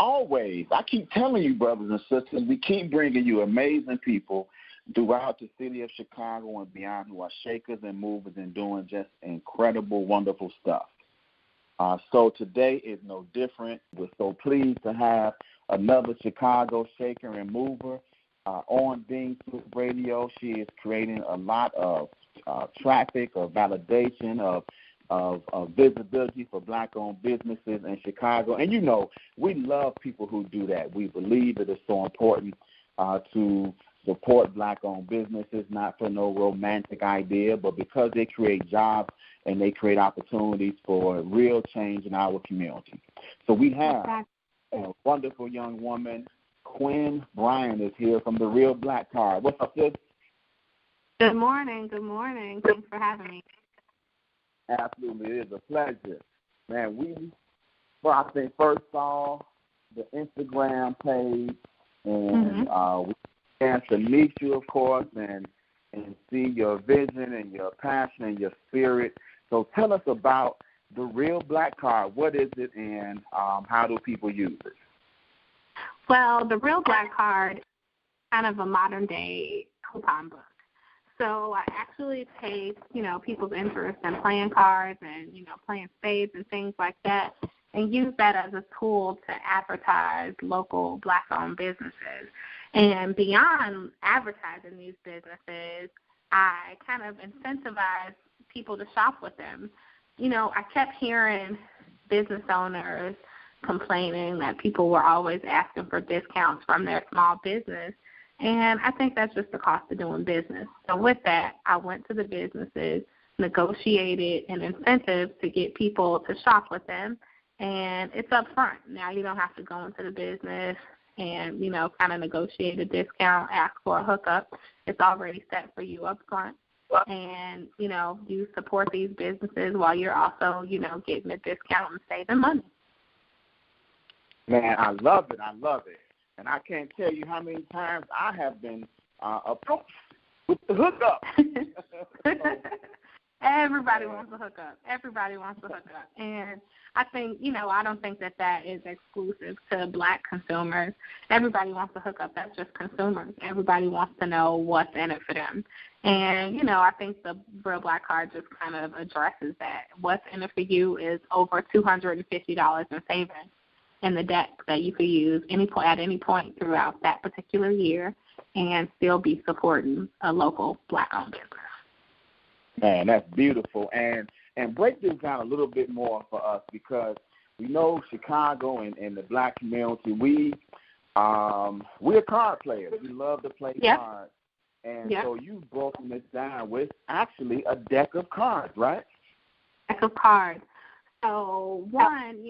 always, I keep telling you, brothers and sisters, we keep bringing you amazing people throughout the city of Chicago and beyond who are shakers and movers and doing just incredible, wonderful stuff. So today is no different. We're so pleased to have another Chicago shaker and mover on Being Swift Radio. She is creating a lot of traffic, of validation, of visibility for black-owned businesses in Chicago. And, you know, we love people who do that. We believe it is so important to support black-owned businesses, not for no romantic idea, but because they create jobs and they create opportunities for real change in our community. So we have a wonderful young woman, Quinn Bryan, is here from the Real Black Card. What's up, sis? Good morning. Good morning. Thanks for having me. Absolutely. It is a pleasure. Man, I think first saw the Instagram page, and we began to meet you, of course, and see your vision and your passion and your spirit. So tell us about the Real Black Card. What is it, and how do people use it? Well, the Real Black Card is kind of a modern-day coupon book. So I actually take, people's interest in playing cards and, playing spades and things like that, and use that as a tool to advertise local black-owned businesses. And beyond advertising these businesses, I kind of incentivize people to shop with them. I kept hearing business owners complaining that people were always asking for discounts from their small business. And I think that's just the cost of doing business. So with that, I went to the businesses, negotiated an incentive to get people to shop with them, and it's up front. Now you don't have to go into the business and, kind of negotiate a discount, ask for a hookup. It's already set for you up front. And, you support these businesses while you're also, getting a discount and saving money. Man, I love it. I love it. And I can't tell you how many times I have been approached with the hookup. Everybody wants a hookup. Everybody wants a hookup. And I think, I don't think that is exclusive to black consumers. Everybody wants a hookup. That's just consumers. Everybody wants to know what's in it for them. And, I think the Real Black Card just kind of addresses that. What's in it for you is over $250 in savings in the deck that you could use at any point throughout that particular year and still be supporting a local black-owned business. Man, that's beautiful. And break this down a little bit more for us, because we know Chicago and the black community, we're card players. We love to play cards. And so you've broken this down with actually a deck of cards, right? Deck of cards. So one,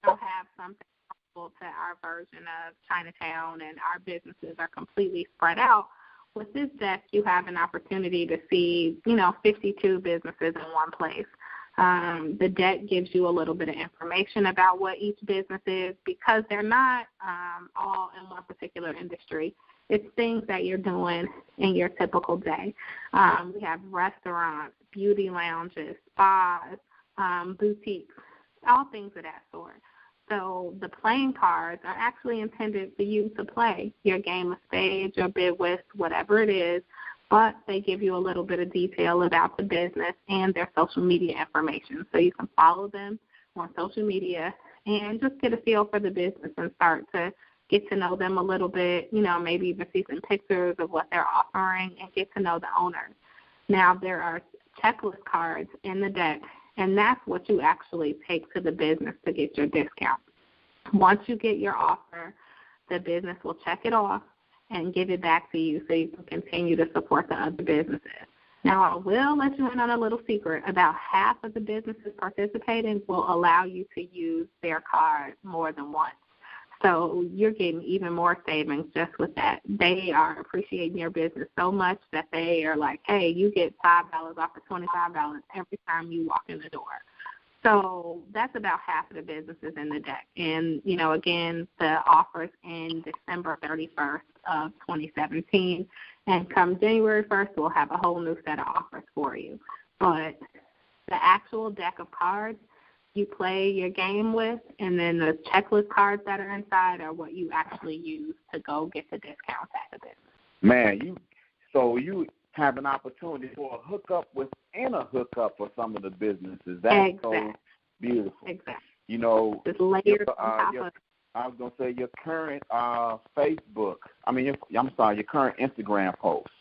we'll have something comparable to our version of Chinatown, and our businesses are completely spread out. With this deck, you have an opportunity to see, 52 businesses in one place. The deck gives you a little bit of information about what each business is, because they're not all in one particular industry. It's things that you're doing in your typical day. We have restaurants, beauty lounges, spas, boutiques, all things of that sort. So the playing cards are actually intended for you to play your game of spades, your bid whist, whatever it is, but they give you a little bit of detail about the business and their social media information. So you can follow them on social media and just get a feel for the business and start to get to know them a little bit, maybe even see some pictures of what they're offering and get to know the owners. Now, there are checklist cards in the deck, and that's what you actually take to the business to get your discount. Once you get your offer, the business will check it off and give it back to you so you can continue to support the other businesses. Now, I will let you in on a little secret. About half of the businesses participating will allow you to use their card more than once. So you're getting even more savings just with that. They are appreciating your business so much that they are like, hey, you get $5 off of $25 every time you walk in the door. So that's about half of the businesses in the deck. And, again, the offers end December 31st of 2017. And come January 1st, we'll have a whole new set of offers for you. But the actual deck of cards, you play your game with, and then the checklist cards that are inside are what you actually use to go get the discounts at the business. Man, you have an opportunity for a hookup within a hookup for some of the businesses. That's exactly. So beautiful. Exactly. You know, just layers on top of. I was gonna say your current your current Instagram posts.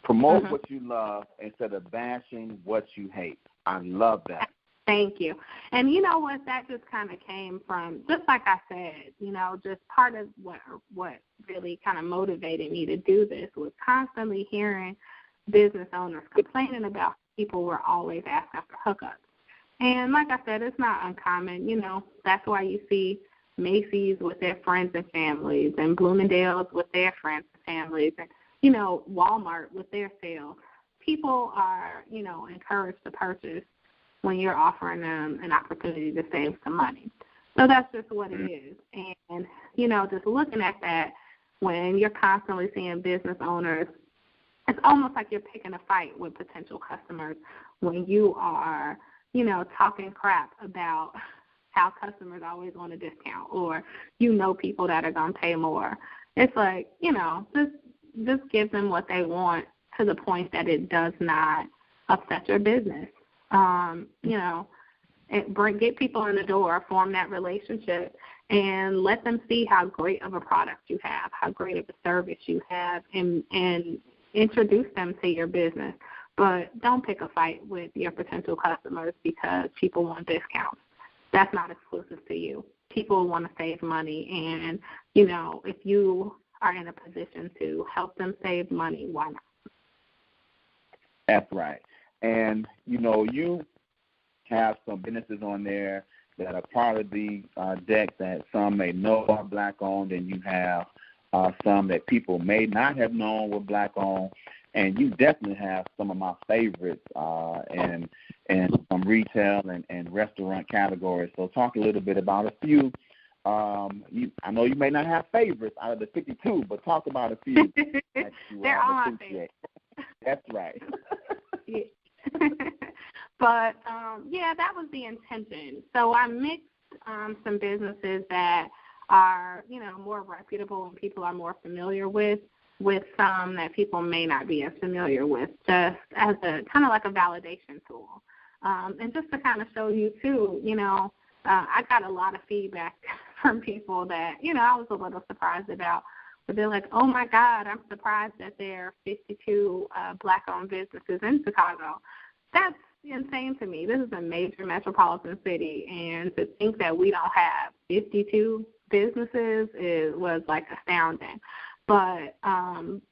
Promote what you love instead of bashing what you hate. I love that. Thank you. And you know what? That just kind of came from, just like I said, you know, just part of what really kind of motivated me to do this was constantly hearing business owners complaining about people were always asking for hookups. And like I said, it's not uncommon. You know, that's why you see Macy's with their friends and families, and Bloomingdale's with their friends and families, and, you know, Walmart with their sales. People are, you know, encouraged to purchase when you're offering them an opportunity to save some money. So that's just what it is. And, you know, just looking at that, when you're constantly seeing business owners, it's almost like you're picking a fight with potential customers when you are, you know, talking crap about how customers always want a discount, or you know people that are going to pay more. It's like, you know, just give them what they want to the point that it does not upset your business. You know, get people in the door, form that relationship, and let them see how great of a product you have, how great of a service you have, and introduce them to your business. But don't pick a fight with your potential customers because people want discounts. That's not exclusive to you. People want to save money, and, you know, if you are in a position to help them save money, why not? That's right. And, you know, you have some businesses on there that are part of the deck that some may know are Black-owned, and you have some that people may not have known were Black-owned. And you definitely have some of my favorites in some retail and restaurant categories. So talk a little bit about a few. I know you may not have favorites out of the 52, but talk about a few that you They're all my appreciate. favorites. That's right. Yeah. But, yeah, that was the intention. So I mixed some businesses that are, you know, more reputable and people are more familiar with some that people may not be as familiar with, just as a kind of like a validation tool. And just to kind of show you, too, you know, I got a lot of feedback from people that, you know, I was a little surprised about. But they're like, oh, my God, I'm surprised that there are 52 Black-owned businesses in Chicago. That's insane to me. This is a major metropolitan city, and to think that we don't have 52 businesses was, like, astounding. But,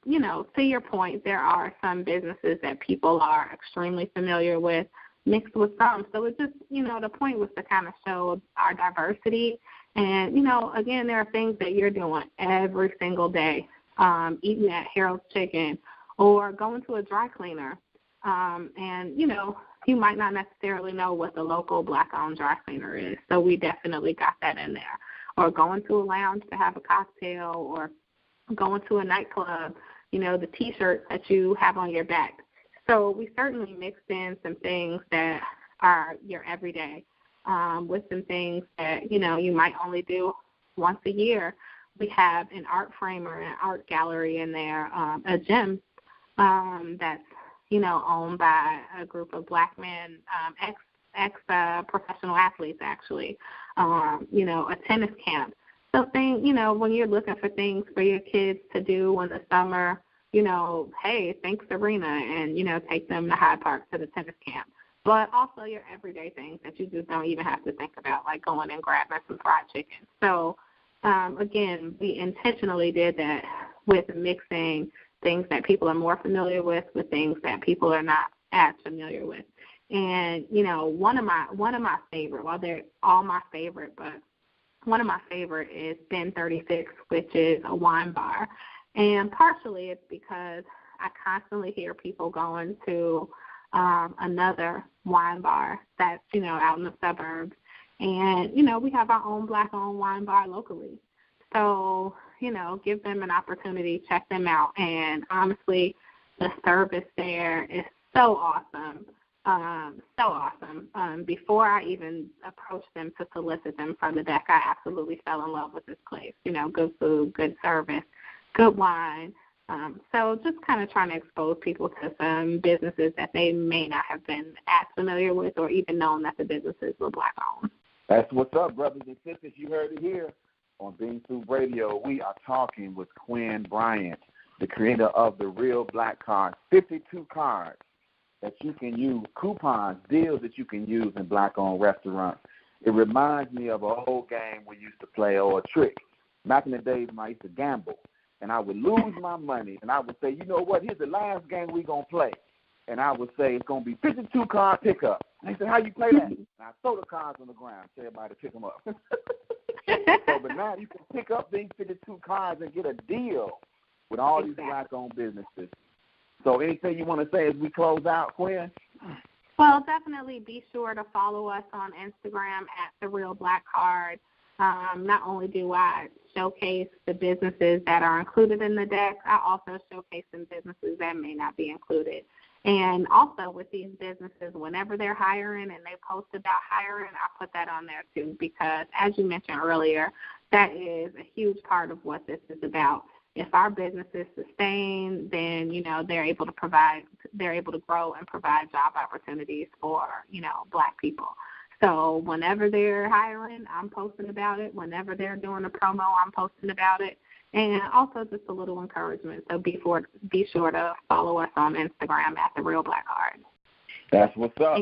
you know, to your point, there are some businesses that people are extremely familiar with, mixed with some. So it just, you know, the point was to kind of show our diversity. And, you know, again, there are things that you're doing every single day, eating at Harold's Chicken or going to a dry cleaner. And, you know, you might not necessarily know what the local Black-owned dry cleaner is. So we definitely got that in there. Or going to a lounge to have a cocktail, or going to a nightclub, you know, the T-shirts that you have on your back. So we certainly mixed in some things that are your everyday, with some things that, you know, you might only do once a year. We have an art framer, an art gallery in there, a gym that's, you know, owned by a group of Black men, ex-professional athletes, actually, you know, a tennis camp. So, you know, when you're looking for things for your kids to do in the summer, you know, hey, thank Serena, and, you know, take them to Hyde Park to the tennis camp. But also your everyday things that you just don't even have to think about, like going and grabbing some fried chicken. So, again, we intentionally did that with mixing things that people are more familiar with things that people are not as familiar with. And, you know, one of my favorite, well, they're all my favorite, but one of my favorite is Ben 36, which is a wine bar. And partially it's because I constantly hear people going to another wine bar that's, you know, out in the suburbs. And, you know, we have our own Black-owned wine bar locally. So, you know, give them an opportunity, check them out. And honestly, the service there is so awesome. So awesome. Before I even approached them to solicit them from the deck, I absolutely fell in love with this place. You know, good food, good service, good wine. So just kind of trying to expose people to some businesses that they may not have been as familiar with or even known that the businesses were Black-owned. That's what's up, brothers and sisters. You heard it here on Bean Soup Radio. We are talking with Quinn Bryant, the creator of the Real Black Card, 52 cards that you can use, coupons, deals that you can use in Black-owned restaurants. It reminds me of an old game we used to play, or a trick. Back in the days when I used to gamble, and I would lose my money, and I would say, you know what, here's the last game we're going to play. And I would say it's going to be 52 card pickup. And they said, how you play that? And I throw the cards on the ground, tell everybody to pick them up. But now you can pick up these 52 cards and get a deal with all these Black-owned businesses. So anything you want to say as we close out, Quinn? Well, definitely be sure to follow us on Instagram at The Real Black Card. Not only do I showcase the businesses that are included in the deck, I also showcase some businesses that may not be included. And also with these businesses, whenever they're hiring and they post about hiring, I put that on there too, because as you mentioned earlier, that is a huge part of what this is about. If our businesses sustain, then, you know, they're able to grow and provide job opportunities for, you know, Black people. So whenever they're hiring, I'm posting about it. Whenever they're doing a promo, I'm posting about it. And also just a little encouragement. So be sure to follow us on Instagram at The Real Black Card. That's what's up.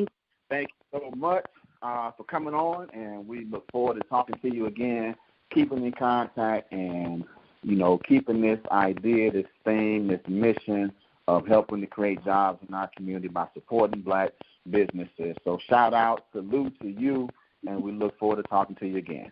Thank you so much for coming on, and we look forward to talking to you again, keeping in contact, and, you know, keeping this idea, this thing, this mission of helping to create jobs in our community by supporting Black businesses. So shout out, salute to you, and we look forward to talking to you again.